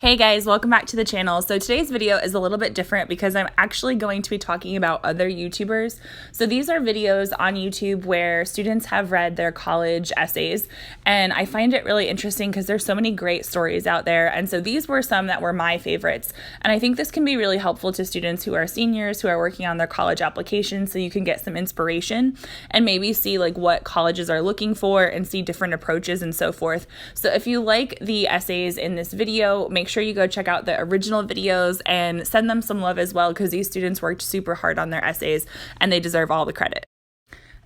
Hey guys, welcome back to the channel. So today's video is a little bit different because I'm actually going to be talking about other YouTubers. So these are videos on YouTube where students have read their college essays, and I find it really interesting because there's so many great stories out there. And so these were some that were my favorites. And I think this can be really helpful to students who are seniors who are working on their college application, so you can get some inspiration and maybe see like what colleges are looking for and see different approaches and so forth. So if you like the essays in this video, make sure you go check out the original videos and send them some love as well, because these students worked super hard on their essays and they deserve all the credit.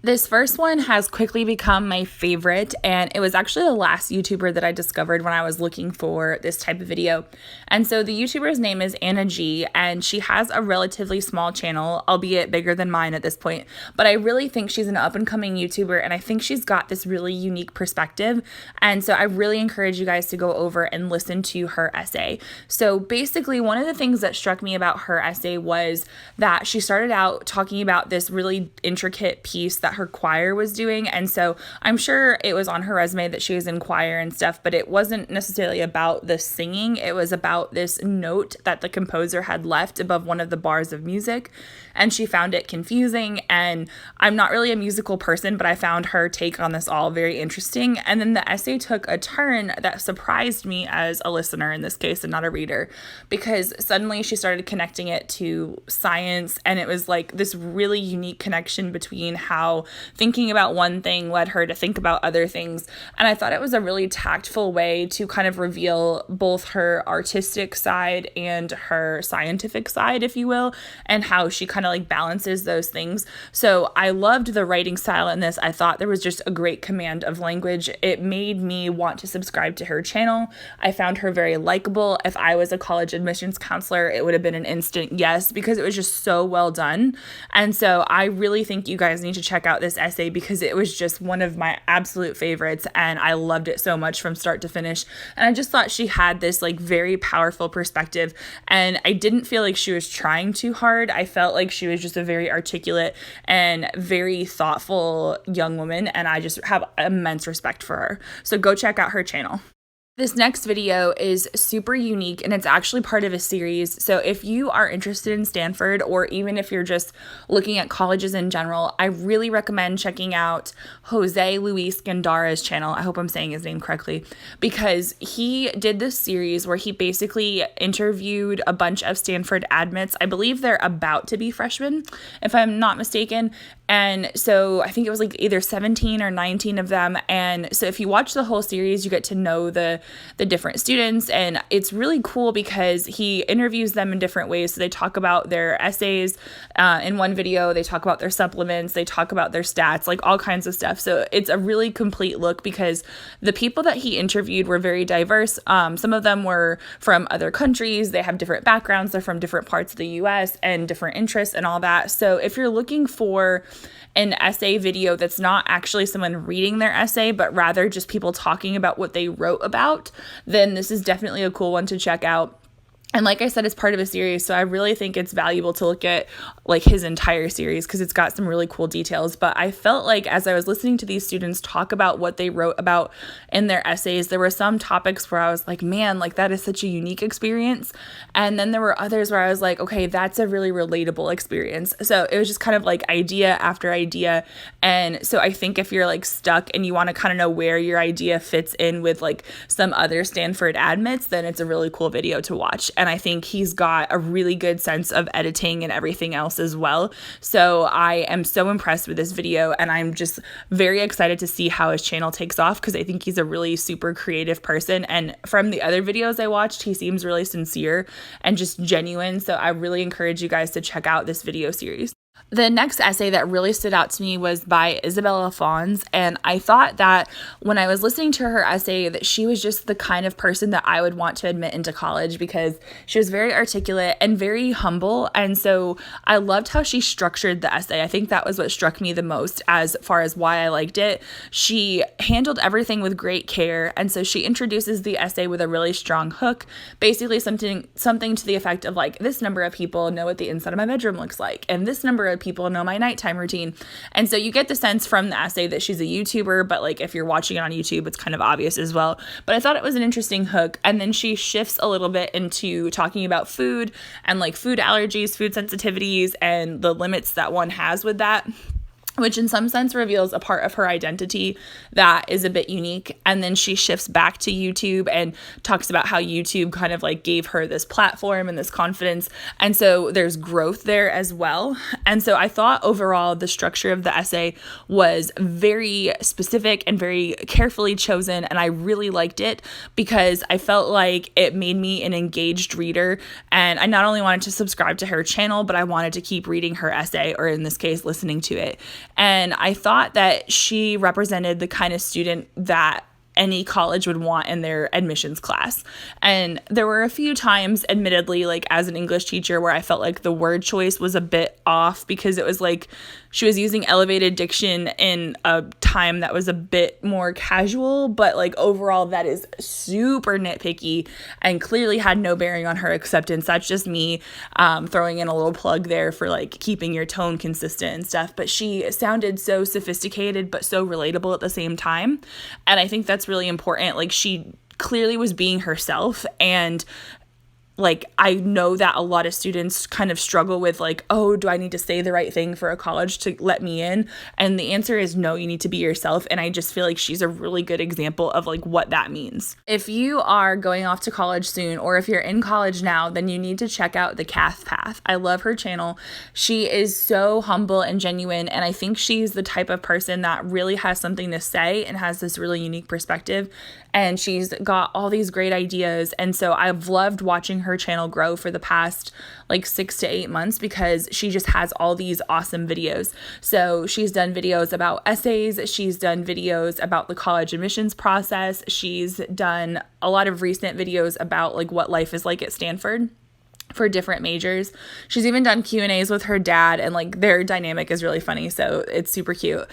This first one has quickly become my favorite, and it was actually the last YouTuber that I discovered when I was looking for this type of video. And so the YouTuber's name is Anna G, and she has a relatively small channel, albeit bigger than mine at this point. But I really think she's an up-and-coming YouTuber, and I think she's got this really unique perspective. And so I really encourage you guys to go over and listen to her essay. So basically, one of the things that struck me about her essay was that she started out talking about this really intricate piece that her choir was doing. And so I'm sure it was on her resume that she was in choir and stuff, but it wasn't necessarily about the singing. It was about this note that the composer had left above one of the bars of music, and she found it confusing. And I'm not really a musical person, but I found her take on this all very interesting. And then the essay took a turn that surprised me as a listener in this case and not a reader, because suddenly she started connecting it to science, and it was like this really unique connection between how thinking about one thing led her to think about other things. And I thought it was a really tactful way to kind of reveal both her artistic side and her scientific side, if you will, and how she kind of like balances those things. So I loved the writing style in this. I thought there was just a great command of language. It made me want to subscribe to her channel. I found her very likable. If I was a college admissions counselor, it would have been an instant yes, because it was just so well done. And so I really think you guys need to check out this essay, because it was just one of my absolute favorites, and I loved it so much from start to finish. And I just thought she had this like very powerful perspective, and I didn't feel like she was trying too hard. I felt like she was just a very articulate and very thoughtful young woman, and I just have immense respect for her. So go check out her channel. This next video is super unique, and it's actually part of a series. So if you are interested in Stanford, or even if you're just looking at colleges in general, I really recommend checking out Jose Luis Gandara's channel. I hope I'm saying his name correctly, because he did this series where he basically interviewed a bunch of Stanford admits. I believe they're about to be freshmen, if I'm not mistaken. And so I think it was like either 17 or 19 of them. And so if you watch the whole series, you get to know the different students, and it's really cool because he interviews them in different ways. So they talk about their essays in one video, they talk about their supplements, they talk about their stats, like all kinds of stuff. So it's a really complete look, because the people that he interviewed were very diverse. Some of them were from other countries, they have different backgrounds, they're from different parts of the US and different interests and all that. So if you're looking for an essay video that's not actually someone reading their essay, but rather just people talking about what they wrote about, then this is definitely a cool one to check out. And like I said, it's part of a series, so I really think it's valuable to look at like his entire series, because it's got some really cool details. But I felt like as I was listening to these students talk about what they wrote about in their essays, there were some topics where I was like, man, like that is such a unique experience. And then there were others where I was like, okay, that's a really relatable experience. So it was just kind of like idea after idea. And so I think if you're like stuck and you want to kind of know where your idea fits in with like some other Stanford admits, then it's a really cool video to watch. And I think he's got a really good sense of editing and everything else as well. So I am so impressed with this video, and I'm just very excited to see how his channel takes off, because I think he's a really super creative person. And from the other videos I watched, he seems really sincere and just genuine. So I really encourage you guys to check out this video series. The next essay that really stood out to me was by Isabella Fons, and I thought that when I was listening to her essay that she was just the kind of person that I would want to admit into college, because she was very articulate and very humble. And so I loved how she structured the essay. I think that was what struck me the most as far as why I liked it. She handled everything with great care, and so she introduces the essay with a really strong hook, basically something to the effect of like, this number of people know what the inside of my bedroom looks like, and this number etc. People know my nighttime routine. And so you get the sense from the essay that she's a YouTuber, but like if you're watching it on YouTube, it's kind of obvious as well. But I thought it was an interesting hook. And then she shifts a little bit into talking about food and like food allergies, food sensitivities, and the limits that one has with that, which in some sense reveals a part of her identity that is a bit unique. And then she shifts back to YouTube and talks about how YouTube kind of like gave her this platform and this confidence. And so there's growth there as well. And so I thought overall the structure of the essay was very specific and very carefully chosen. And I really liked it because I felt like it made me an engaged reader. And I not only wanted to subscribe to her channel, but I wanted to keep reading her essay, or in this case, listening to it. And I thought that she represented the kind of student that any college would want in their admissions class. And there were a few times, admittedly, like as an English teacher, where I felt like the word choice was a bit off because it was like she was using elevated diction in a time that was a bit more casual, but like overall that is super nitpicky and clearly had no bearing on her acceptance. That's just me throwing in a little plug there for like keeping your tone consistent and stuff. But she sounded so sophisticated but so relatable at the same time. And I think that's really important. Like she clearly was being herself, and like, I know that a lot of students kind of struggle with like, oh, do I need to say the right thing for a college to let me in? And the answer is no, you need to be yourself. And I just feel like she's a really good example of like what that means. If you are going off to college soon, or if you're in college now, then you need to check out the Kath Path. I love her channel. She is so humble and genuine. And I think she's the type of person that really has something to say and has this really unique perspective. And she's got all these great ideas. And so I've loved watching her channel grow for the past like 6 to 8 months because she just has all these awesome videos. So she's done videos about essays. She's done videos about the college admissions process. She's done a lot of recent videos about like what life is like at Stanford for different majors. She's even done Q&As with her dad, and like their dynamic is really funny. So it's super cute.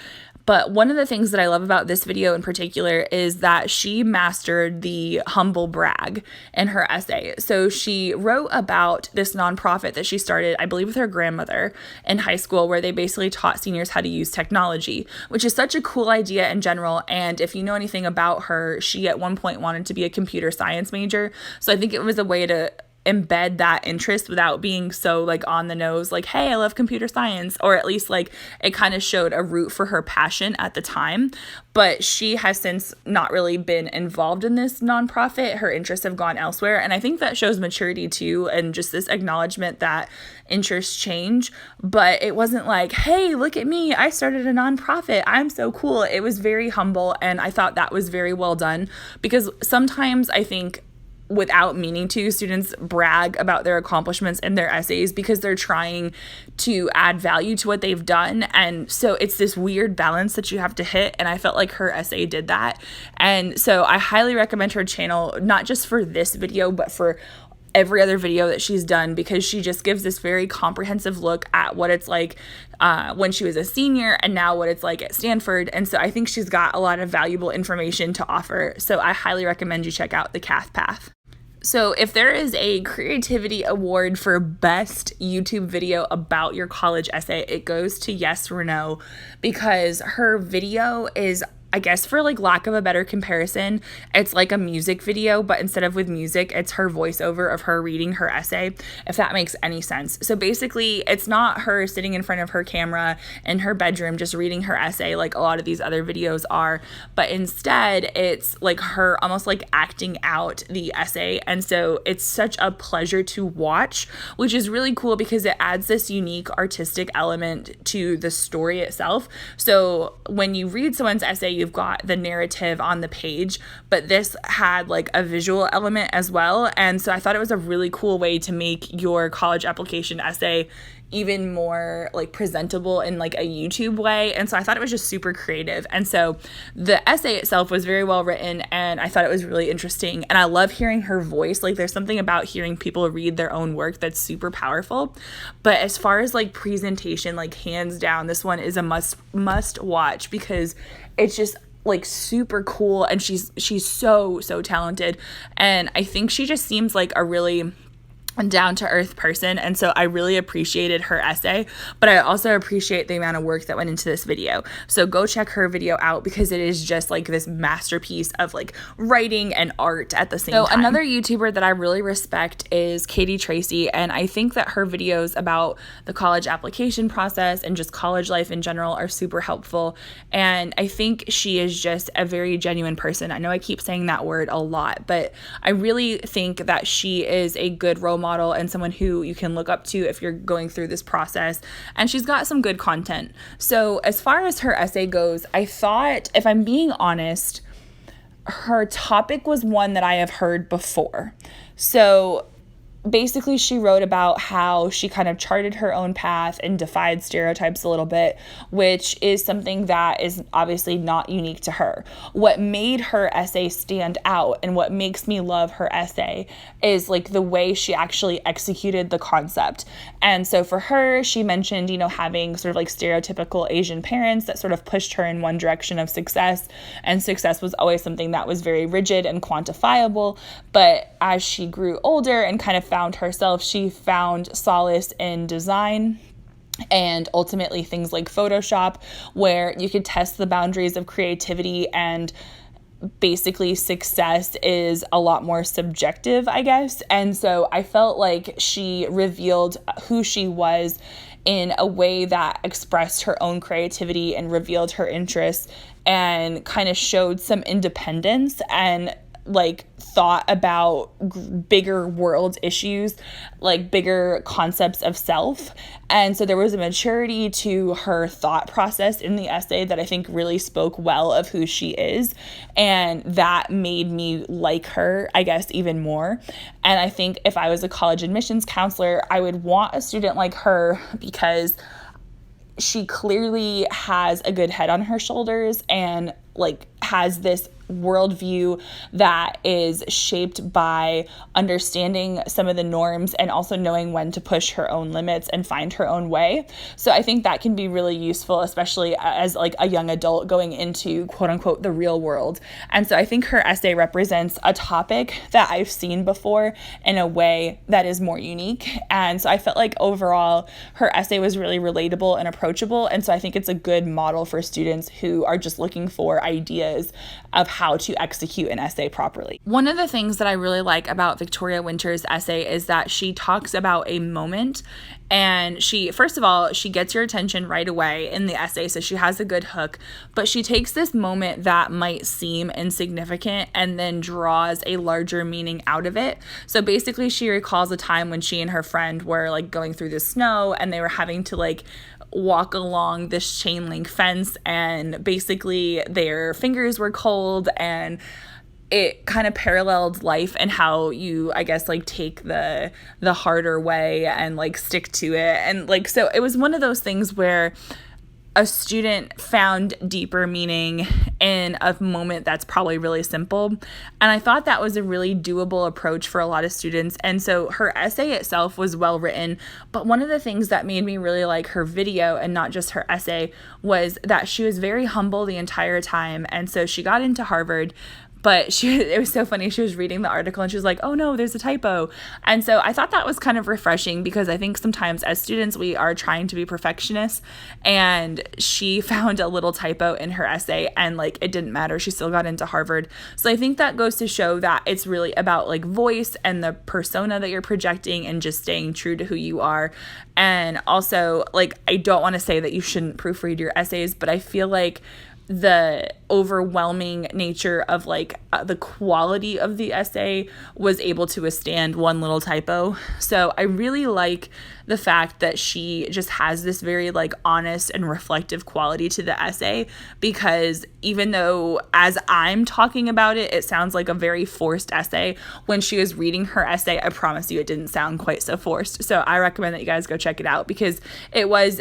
But one of the things that I love about this video in particular is that she mastered the humble brag in her essay. So she wrote about this nonprofit that she started, I believe, with her grandmother in high school, where they basically taught seniors how to use technology, which is such a cool idea in general. And if you know anything about her, she at one point wanted to be a computer science major. So I think it was a way to embed that interest without being so like on the nose, like, hey, I love computer science, or at least like it kind of showed a root for her passion at the time. But she has since not really been involved in this nonprofit. Her interests have gone elsewhere. And I think that shows maturity too, and just this acknowledgement that interests change. But it wasn't like, hey, look at me, I started a nonprofit, I'm so cool. It was very humble. And I thought that was very well done, because sometimes I think without meaning to, students brag about their accomplishments in their essays because they're trying to add value to what they've done. And so it's this weird balance that you have to hit. And I felt like her essay did that. And so I highly recommend her channel, not just for this video, but for every other video that she's done, because she just gives this very comprehensive look at what it's like when she was a senior and now what it's like at Stanford. And so I think she's got a lot of valuable information to offer. So I highly recommend you check out the Kath Path. So if there is a creativity award for best YouTube video about your college essay, it goes to Yes or No, because her video is, I guess, for like lack of a better comparison, it's like a music video, but instead of with music, it's her voiceover of her reading her essay, if that makes any sense. So basically, it's not her sitting in front of her camera in her bedroom just reading her essay like a lot of these other videos are, but instead it's like her almost like acting out the essay. And so it's such a pleasure to watch, which is really cool because it adds this unique artistic element to the story itself. So when you read someone's essay, you've got the narrative on the page, but this had like a visual element as well. And so I thought it was a really cool way to make your college application essay even more like presentable in like a YouTube way. And so I thought it was just super creative. And so the essay itself was very well written, and I thought it was really interesting. And I love hearing her voice. Like there's something about hearing people read their own work that's super powerful. But as far as like presentation, like hands down, this one is a must watch, because it's just like super cool, and she's so talented. And I think she just seems like a really down to earth person. And so I really appreciated her essay, but I also appreciate the amount of work that went into this video. So go check her video out because it is just like this masterpiece of like writing and art at the same time. So another YouTuber that I really respect is Katie Tracy. And I think that her videos about the college application process and just college life in general are super helpful. And I think she is just a very genuine person. I know I keep saying that word a lot, but I really think that she is a good role model and someone who you can look up to if you're going through this process. And she's got some good content. So as far as her essay goes, I thought, if I'm being honest, her topic was one that I have heard before. So basically she wrote about how she kind of charted her own path and defied stereotypes a little bit, which is something that is obviously not unique to her. What made her essay stand out and what makes me love her essay is like the way she actually executed the concept. And so for her, she mentioned, having sort of like stereotypical Asian parents that sort of pushed her in one direction of success, and success was always something that was very rigid and quantifiable. But as she grew older and kind of found herself, she found solace in design and ultimately things like Photoshop, where you could test the boundaries of creativity, and basically success is a lot more subjective, I guess. And so I felt like she revealed who she was in a way that expressed her own creativity and revealed her interests and kind of showed some independence and like thought about bigger world issues, like bigger concepts of self. And so there was a maturity to her thought process in the essay that I think really spoke well of who she is. And that made me like her, I guess, even more. And I think if I was a college admissions counselor, I would want a student like her because she clearly has a good head on her shoulders and like has this worldview that is shaped by understanding some of the norms and also knowing when to push her own limits and find her own way. So I think that can be really useful, especially as like a young adult going into quote unquote the real world. And so I think her essay represents a topic that I've seen before in a way that is more unique. And so I felt like overall her essay was really relatable and approachable. And so I think it's a good model for students who are just looking for ideas of how to execute an essay properly. One of the things that I really like about Victoria Winter's essay is that she talks about a moment, and first of all, she gets your attention right away in the essay, so she has a good hook, but she takes this moment that might seem insignificant and then draws a larger meaning out of it. So basically, she recalls a time when she and her friend were like going through the snow and they were having to like walk along this chain link fence, and basically their fingers were cold, and it kind of paralleled life and how you, I guess, like take the harder way and like stick to it. And like, so it was one of those things where a student found deeper meaning in a moment that's probably really simple. And I thought that was a really doable approach for a lot of students. And so her essay itself was well written. But one of the things that made me really like her video and not just her essay was that she was very humble the entire time. And so she got into Harvard, but it was so funny. She was reading the article and she was like, oh no, there's a typo. And so I thought that was kind of refreshing because I think sometimes as students, we are trying to be perfectionists, and she found a little typo in her essay and like, it didn't matter. She still got into Harvard. So I think that goes to show that it's really about like voice and the persona that you're projecting and just staying true to who you are. And also, like, I don't want to say that you shouldn't proofread your essays, but I feel like the overwhelming nature of like the quality of the essay was able to withstand one little typo. So I really like the fact that she just has this very like honest and reflective quality to the essay, because even though as I'm talking about it, it sounds like a very forced essay, when she was reading her essay, I promise you it didn't sound quite so forced. So I recommend that you guys go check it out because it was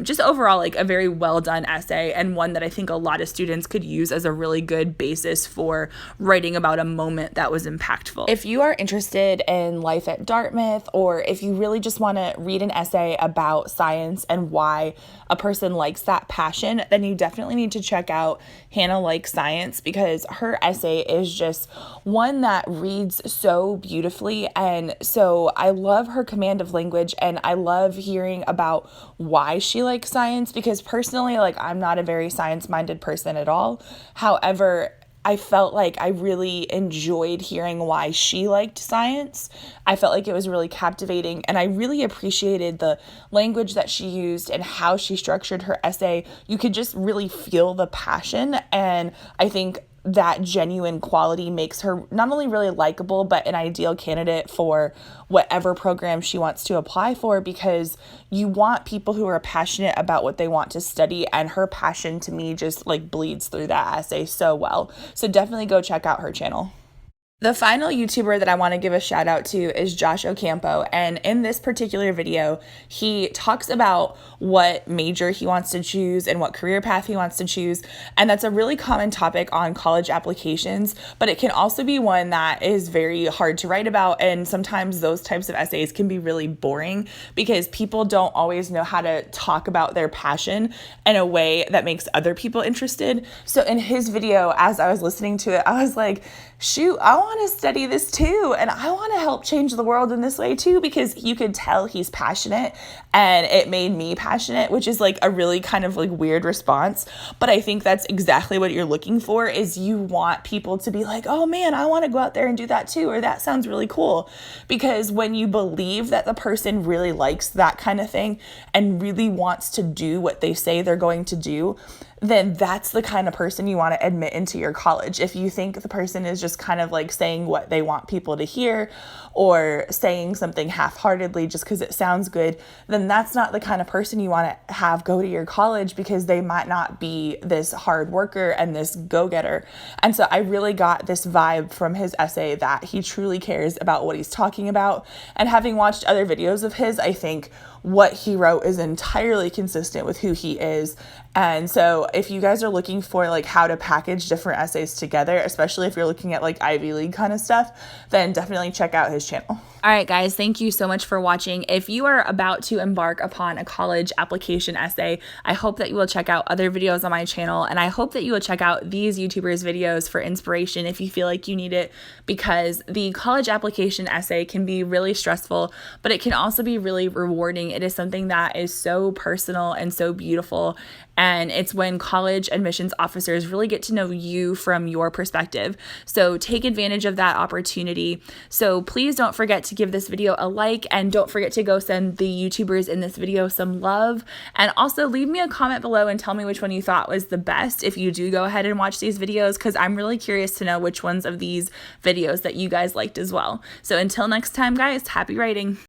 just overall like a very well done essay, and one that I think a lot of students could use as a really good basis for writing about a moment that was impactful. If you are interested in life at Dartmouth, or if you really just want to read an essay about science and why a person likes that passion, then you definitely need to check out Hannah Likes Science, because her essay is just one that reads so beautifully. And so I love her command of language, and I love hearing about why she likes science, because personally, like, I'm not a very science-minded person at all. However, I felt like I really enjoyed hearing why she liked science. I felt like it was really captivating, and I really appreciated the language that she used and how she structured her essay. You could just really feel the passion, and I think that genuine quality makes her not only really likable, but an ideal candidate for whatever program she wants to apply for, because you want people who are passionate about what they want to study, and her passion to me just like bleeds through that essay so well. So definitely go check out her channel. The final YouTuber that I want to give a shout out to is Josh Ocampo, and in this particular video, he talks about what major he wants to choose and what career path he wants to choose, and that's a really common topic on college applications, but it can also be one that is very hard to write about, and sometimes those types of essays can be really boring because people don't always know how to talk about their passion in a way that makes other people interested. So in his video, as I was listening to it, I was like, shoot, I want to study this too, and I want to help change the world in this way too, because you could tell he's passionate, and it made me passionate, which is like a really kind of like weird response, but I think that's exactly what you're looking for. Is you want people to be like, oh man, I want to go out there and do that too, or that sounds really cool, because when you believe that the person really likes that kind of thing and really wants to do what they say they're going to do, then that's the kind of person you want to admit into your college. If you think the person is just kind of like saying what they want people to hear, or saying something half-heartedly just because it sounds good, then that's not the kind of person you want to have go to your college, because they might not be this hard worker and this go-getter. And so I really got this vibe from his essay that he truly cares about what he's talking about. And having watched other videos of his, I think what he wrote is entirely consistent with who he is. And so if you guys are looking for like how to package different essays together, especially if you're looking at like Ivy League kind of stuff, then definitely check out his channel. All right, guys, thank you so much for watching. If you are about to embark upon a college application essay, I hope that you will check out other videos on my channel, and I hope that you will check out these YouTubers' videos for inspiration if you feel like you need it, because the college application essay can be really stressful, but it can also be really rewarding. It is something that is so personal and so beautiful, and it's when college admissions officers really get to know you from your perspective. So take advantage of that opportunity. So please don't forget to give this video a like, and don't forget to go send the YouTubers in this video some love, and also leave me a comment below and tell me which one you thought was the best if you do go ahead and watch these videos, because I'm really curious to know which ones of these videos that you guys liked as well. So until next time, guys, happy writing.